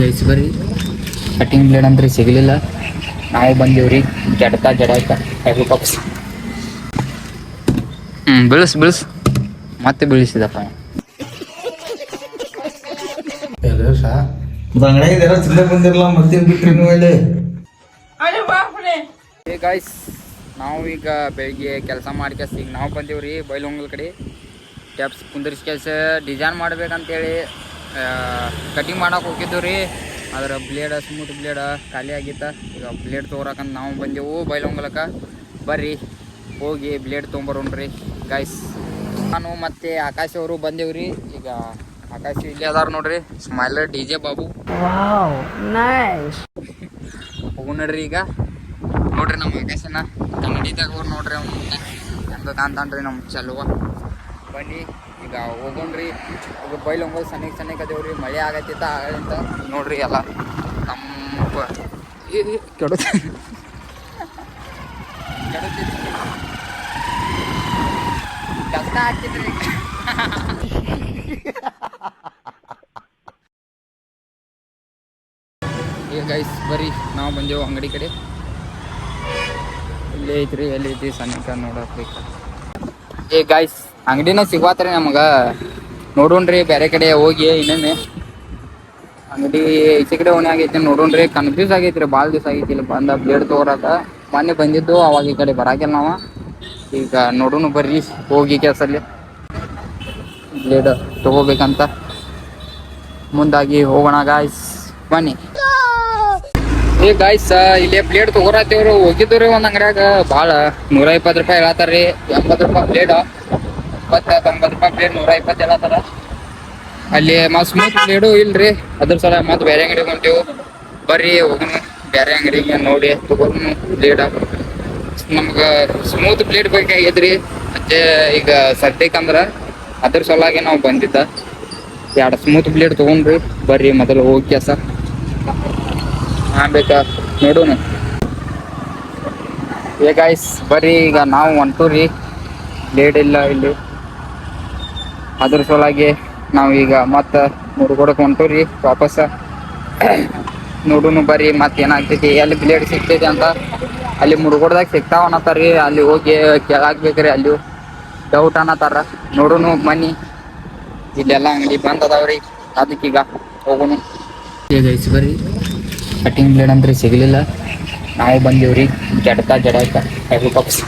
Guys ಬರ್ರಿ, cutting blade ಅಂದ್ರೆ ಸಿಗಲಿಲ್ಲ. ನಾವು ಬಂದೀವ್ರಿ ಜಡಕ ಹೆವಿ ಪಪ್ಸ್. ಬೀಳಿಸ್ ಮತ್ತೆ ಬೀಳಿಸಿದಪ್ಪ. ಗೈಸ್ ನಾವು ಈಗ ಬೆಳಿಗ್ಗೆ ಕೆಲಸ ಮಾಡ್ಕೇಸಿ ಈಗ ನಾವು ಬಂದೀವ್ರಿ ಬೈಲೊಂಗಲ್ ಕಡೆ. ಟ್ಯಾಪ್ಸ್ ಕುಂದರ್ಸ್ಕೇಸ ಡಿಸೈನ್ ಮಾಡ್ಬೇಕಂತೇಳಿ ಕಟಿಂಗ್ ಮಾಡಕ್ಕೆ ಹೋಗಿದ್ದು ರೀ. ಅದ್ರ ಬ್ಲೇಡ್ ಸ್ಮೂತ್ ಬ್ಲೇಡ್ ಖಾಲಿ ಆಗಿತ್ತ. ಈಗ ಬ್ಲೇಡ್ ತೊಗೊಳಕಂತ ನಾವು ಬಂದೆವು ಬೈಲೊಂಗಲಕ್ಕೆ. ಬರ್ರಿ ಹೋಗಿ ಬ್ಲೇಡ್ ತೊಗೊಂಬರೋಣ್ರಿ ಗೈಸ್. ನಾನು ಮತ್ತು ಆಕಾಶ್ ಅವರು ಬಂದೇವ್ರಿ. ಈಗ ಆಕಾಶ್ ಇಲ್ಲಿ ಅದಾರ ನೋಡ್ರಿ, ಸ್ಮೈಲರ್ DJ ಬಾಬು. ಹೋಗು ನೋಡ್ರಿ. ಈಗ ನೋಡ್ರಿ ನಮ್ಮ ಆಕಾಶನ ಕನ್ನಡಿದಾಗ ಅವ್ರು ನೋಡ್ರಿ, ಅವ್ನು ಹೆಂಗೆ ಕಾಣ್ತಾನ್ರಿ ನಮ್ಮ ಚಲುವ. ಬನ್ನಿ ಈಗ ಹೋಗೋಣ್ರಿ. ಈಗ ಬೈಲೊಂಗಲ್ ಸನಿಕ್ ಅದೇವ್ರಿ. ಮಳೆ ಆಗತ್ತಿತ್ತ ಆಗಂತ ನೋಡ್ರಿ ಎಲ್ಲ ನಮ್ಮ ಕೆಡುತ್ತೆ ಕಷ್ಟ ಆಗ್ತಿದ್ರಿ. ಈಗ ಗೈಸ್ ಬರ್ರಿ ನಾವು ಬಂದೆವು ಅಂಗಡಿ ಕಡೆ. ಇಲ್ಲೇ ಐತ್ರಿ, ಎಲ್ಲಿ ಐತಿ ಸನಿಕ ನೋಡಬೇಕು. ಏ ಗೈಸ್ ಅಂಗಡಿನ ಸಿಗ್ವಾತ್ರಿ ನಮಗೆ. ನೋಡೋಣ್ರಿ ಬೇರೆ ಕಡೆ ಹೋಗಿ ಇನ್ನೊಮ್ಮೆ. ಅಂಗಡಿ ಈಚೆ ಕಡೆ ಓಣೆ ಆಗೈತಿ ನೋಡೋಣ್ರಿ. ಕನ್ಫ್ಯೂಸ್ ಆಗೈತ್ರಿ, ಭಾಳ ದಿವಸ ಆಗೈತಿ ಇಲ್ಲಿ ಬಂದ ಬ್ಲೇಡ್ ತೊಗೊಳಕ. ಮೊನ್ನೆ ಬಂದಿದ್ದು, ಅವಾಗ ಈ ಕಡೆ ಬರಾಕಿಲ್ಲ ನಾವು. ಈಗ ನೋಡೋಣ ಬರ್ರಿ ಹೋಗಿ ಕೆಲಸಲ್ಲಿ ಬ್ಲೇಡ್ ತೊಗೋಬೇಕಂತ ಮುಂದಾಗಿ ಹೋಗೋಣ ಗಾಯ್ಸ್. ಬನ್ನಿ. ಏ ಗಾಯ್ಸ್ ಇಲ್ಲಿ ಬ್ಲೇಡ್ ತೊಗೊಳತ್ತೇವ್ರು. ಹೋಗಿದ್ದು ಒಂದು ಅಂಗಡಿಯಾಗ ಭಾಳ 120 ರೂಪಾಯಿ ಹೇಳತ್ತಾರ್ರಿ. 80 ರೂಪಾಯಿ ಬ್ಲೇಡ್, 90 ರೂಪಾಯಿ ಬ್ಲೇಡ್, 120 ಹೇಳತ್ತಾರ. ಅಲ್ಲಿ ಮತ್ತು ಸ್ಮೂತ್ ಬ್ಲೇಡು ಇಲ್ರಿ, ಅದ್ರ ಸಲ ಮತ್ತು ಬೇರೆ ಅಂಗಡಿಗೆ ಹೊಂಟೇವು. ಬರ್ರಿ ಹೋಗೋಣ ಬೇರೆ ಅಂಗಡಿಗೆ ನೋಡಿ ತೊಗೊಂಡು ಬ್ಲೇಡ್. ನಮ್ಗೆ ಸ್ಮೂತ್ ಬ್ಲೇಡ್ ಬೇಕಾಗೈತ್ರಿ ಮತ್ತೆ ಈಗ ಸದ್ಯಕ್ಕಂದ್ರೆ ಅದ್ರ ಸಲುವಾಗಿ ನಾವು ಬಂದಿದ್ದ. 2 ಸ್ಮೂತ್ ಬ್ಲೇಡ್ ತೊಗೊಂಡ್ರಿ. ಬರ್ರಿ ಮೊದಲು ಹೋಗಿ ಕೆಲಸ ಬೇಕಾ ನೋಡೋಣ. ಏ ಗಾಯ್ಸ್ ಬರ್ರಿ ಈಗ ನಾವು ಹೊಂಟೂರಿ. ಬ್ಲೇಡ್ ಇಲ್ಲ ಇಲ್ಲಿ, ಅದ್ರ ಸಲುವಾಗಿ ನಾವು ಈಗ ಮತ್ತೆ ಮುರುಗೋಡಕ್ಕೆ ಹೊಂಟೂರಿ ವಾಪಸ್. ನೋಡೋಣ ಬರ್ರಿ ಮತ್ತೆ ಏನಾಗ್ತೈತಿ, ಎಲ್ಲಿ ಬ್ಲೇಡ್ ಸಿಗ್ತೈತಿ ಅಂತ. ಅಲ್ಲಿ ಮುರುಗೋಡ್ದಾಗ ಸಿಗ್ತಾವ ಅನ್ನತ್ತಾರ್ರಿ. ಅಲ್ಲಿ ಹೋಗಿ ಕೇಳಾಕ್ಬೇಕ್ರಿ, ಅಲ್ಲಿ ಡೌಟ್ ಅನ್ನತ್ತಾರ. ನೋಡೋಣ ಬನ್ನಿ. ಇಲ್ಲೆಲ್ಲ ಅಂಗಡಿ ಬಂದ್ ಅದಾವ್ರಿ, ಅದಕ್ಕೀಗ ಹೋಗೋಣ. ಏ ಗೈಸ್ ಬರ್ರಿ, ಕಟಿಂಗ್ ಬ್ಲೇಡ್ ಅಂದ್ರೆ ಸಿಗಲಿಲ್ಲ. ನಾವು ಬಂದೀವ್ರಿ ಜಡಕ ಹೆವಿ ಪಪ್ಸ್.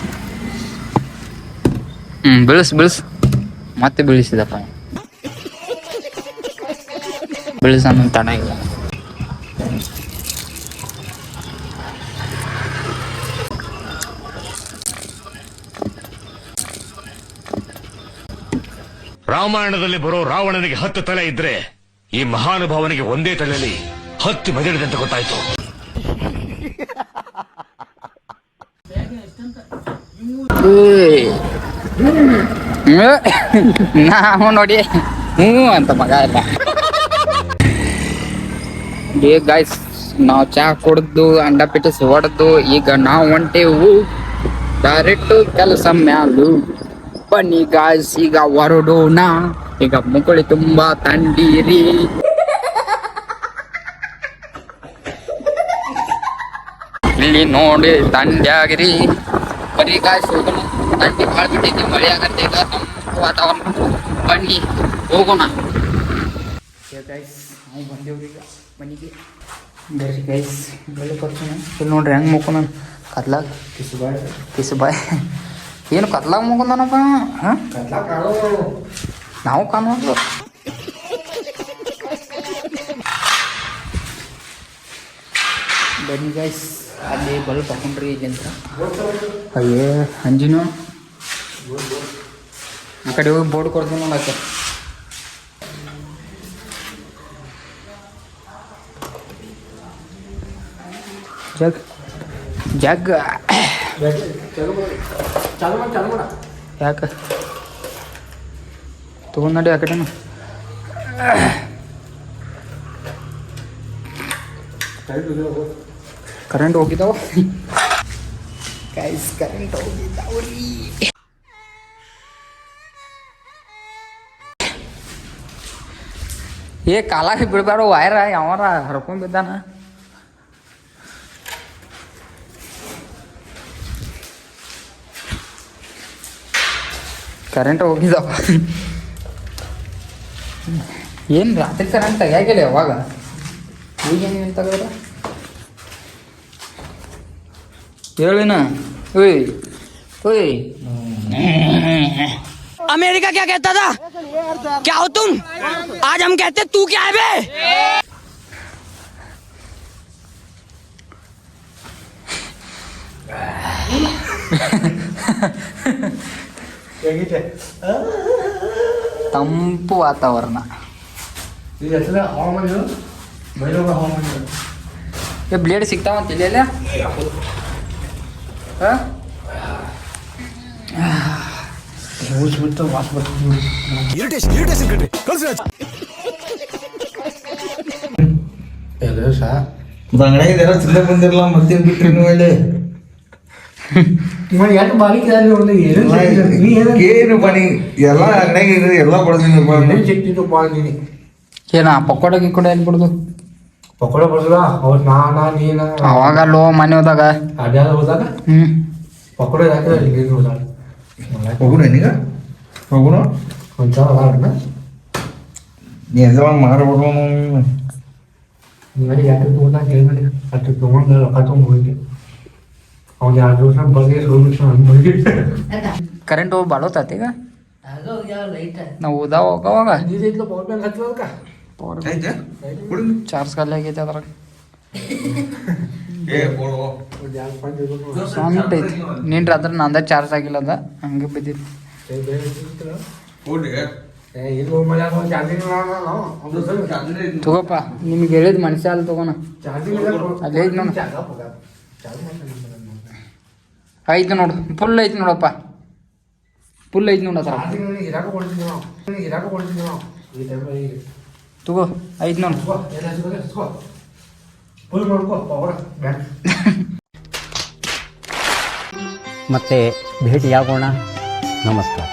ಬೀಳಿಸ್ ಮತ್ತೆ ಬೀಳಿಸಿದಪ್ಪ. ಬೀಳಿಸೋಣ ತಡ ಇಲ್ಲ. ರಾಮಾಯಣದಲ್ಲಿ ಬರೋ ರಾವಣನಿಗೆ 10 ತಲೆ ಇದ್ರೆ ಈ ಮಹಾನುಭಾವನಿಗೆ ಒಂದೇ ತಲೆಯಲ್ಲಿ 10 ಮೆದುಳಿದೆ ಅಂತ ಗೊತ್ತಾಯ್ತು. ನಾವು ನೋಡಿ ಅಂತ ಮಗ ಎಲ್ಲ. ಗಾಯ್ಸ್ ನಾವು ಚಾ ಕುಡ್ದು ಅಂಡ ಪಿಟಿಸ್ ಹೊಡೆದು ಈಗ ನಾವು ಹೊಂಟೇವು ಡೈರೆಕ್ಟ್ ಕೆಲಸ ಮ್ಯಾಲು. ಬನ್ನಿ ಗಾಯ್ಸ್ ಈಗ ಹೊರಡೋಣ. ಈಗ ಮುಗುಳಿ ತುಂಬಾ ತಂಡೀರಿ. ಇಲ್ಲಿ ನೋಡಿ ತಂಡ್ಯಾಗಿರಿ. ಬರೀ ಗಾಯ್ಸ್ ಹೋಗೋಣ. ತಂಡಿ ಭಾಳ ಬಿಟ್ಟೈತಿ, ಮಳೆ ಆಗತ್ತೆ ಈಗ ನಮ್ಮ ವಾತಾವರಣ. ಬನ್ನಿ ಹೋಗೋಣ. ಗೈಸ್ ನಾವು ಬಂದೇವ್ರಿ ಈಗ ಮನೆಗೆ. ಬರ್ರಿ ಗೈಸ್ ಬೆಳೆ ಕೊಡ್ತೀನಿ. ಇಲ್ಲಿ ನೋಡ್ರಿ ಹೆಂಗೆ ಮುಕ್ಕೊಂಡ ಕತ್ಲಾಗ ಕಿಸುಬಾಯ್ ಏನು ಕತ್ಲಾಗ ಮುಕೊಂಡನಪ್ಪ. ಹಾಂ ನಾವು ಕಾಣೋದು. ಬನ್ನಿ ಗೈಸ್ ಅಲ್ಲಿ ಬಲ್ಬ್ ಹಾಕೊಂಡ್ರಿ ಇಲ್ಲಿಂದ. ಅಯ್ಯೇ ಅಂಜಿನು ಆ ಕಡೆ ಹೋಗಿ ಬೋರ್ಡ್ ಕೊಡ್ತೀನಿ ನೋಡಕ್ಕೆ. ಜಗ್ ಯಾಕೆ ತಗೊಂಡ್ ನಡಿ ಆ ಕಡೆನು. ಕರೆಂಟ್ ಹೋಗಿದ್ದಾವ ಗೈಸ್, ಕರೆಂಟ್ ಹೋಗಿದ್ದಾವ್ರಿ. ಏ ಕಾಲಾಗ ಬಿಡ್ಬೇಡ ವೈರ ಯಾವಾರ ಹರ್ಕೊಂಡ್ ಬಿದ್ದಾನ. ಕರೆಂಟ್ ಹೋಗಿದ್ದಾವ. ಏನು ರಾತ್ರಿ ಕರೆಂಟ್ ತೆಗಿಯಾಗಿಲ್ಲ ಯಾವಾಗ ಈಗೇನು ಏನು ತೆಗೆದ್ರ ಹೇಳಿನ ಓಯ್ ಓಯ್. अमेरिका क्या कहता था? क्या हो तुम? आज हम कहते तू क्या है बे? ತಂಪು ವಾತಾವರಣ. ಏ ಬ್ಲೇಡ್ ಸಿಗ್ತಾವಂತ ಇಲ್ಲ ಬಂಗಡಿಯಾಗ ತಿನ್ನ ಬಂದಿರಲ್ಲ ಮತ್ತೇನ್ ಬಿಟ್ರಿ ನೀವು ಇಲ್ಲಿ ಏನು ಬಣಿ ಎಲ್ಲ ಅಂಗಡಿಯಾಗ ಎಲ್ಲ ಬಡ್ದೀನಿ. ಏನ ಪಕೋಡ ಗಿಕೋಡ ಎಲ್ಲಿ ಬಿಡುದು ಪಕೋಡ ಬರ್ತದ ಅವ್ರು ನಾನ ನೀನ ಅವಾಗ ಲೋ ಮನೆ ಹೋದಾಗ ಅಡ್ಯಾದ ಹೋದಾಗ ಪಕೋಡ ಹಾಕಿದ್ರೆ ಇಲ್ಲಿ ಹೋದಾಗ ಹೋಗುಣ ಈಗ ಹೋಗುಣ ಒಂದ್ಸಲ ಅದಾವಣ್ಣ ನೀ ಎಲ್ಲ ಮಾರಬಿಡುವ ನನಗೆ ಯಾಕೆ ತಗೊಂಡ ಕೇಳಿ ಅಷ್ಟು ತಗೊಂಡು ರೊಕ್ಕ ತಗೊಂಡು ಹೋಗಿ ಅವ್ನು 2 ದಿವಸ ಬಂದು ಹೋಗಿ ಬಂದು ಕರೆಂಟ್ ಹೋಗಿ ಬಾಳೋತೈತಿ ಈಗ ನಾವು ಓದಾವ ಹೋಗವಾಗ ಪವರ್ ಬ್ಯಾಂಕ್ ಹಚ್ಚೋದಕ್ಕ ಚಾರ್ಜ್ ಖಾಲಿ ಆಗೈತೆ ಅದ್ರಾಗ ಒಂದು ಸ್ವಂತ ಐತಿ ನೀನ್ ಅದ್ರ ನಂದ ಚಾರ್ಜ್ ಆಗಿಲ್ಲ ಅದ ಹಂಗೆ ಬಿದ್ದಿತ್ತು. ತಗೋಪ್ಪ ನಿಮ್ಗೆ ಹೇಳಿದ ಮನುಷ್ಯ ಅಲ್ಲಿ ತಗೋಣ ಅಲ್ಲಿ ಐತಿ ನೋಡು ಐತಿ ನೋಡು ಫುಲ್ ಐತಿ ನೋಡಪ್ಪ ಫುಲ್ ಐತಿ ನೋಡ ತಗೋ ಐತಿ ನೋಡು ಮತ್ತೆ ಭೇಟಿಯಾಗೋಣ. ನಮಸ್ಕಾರ.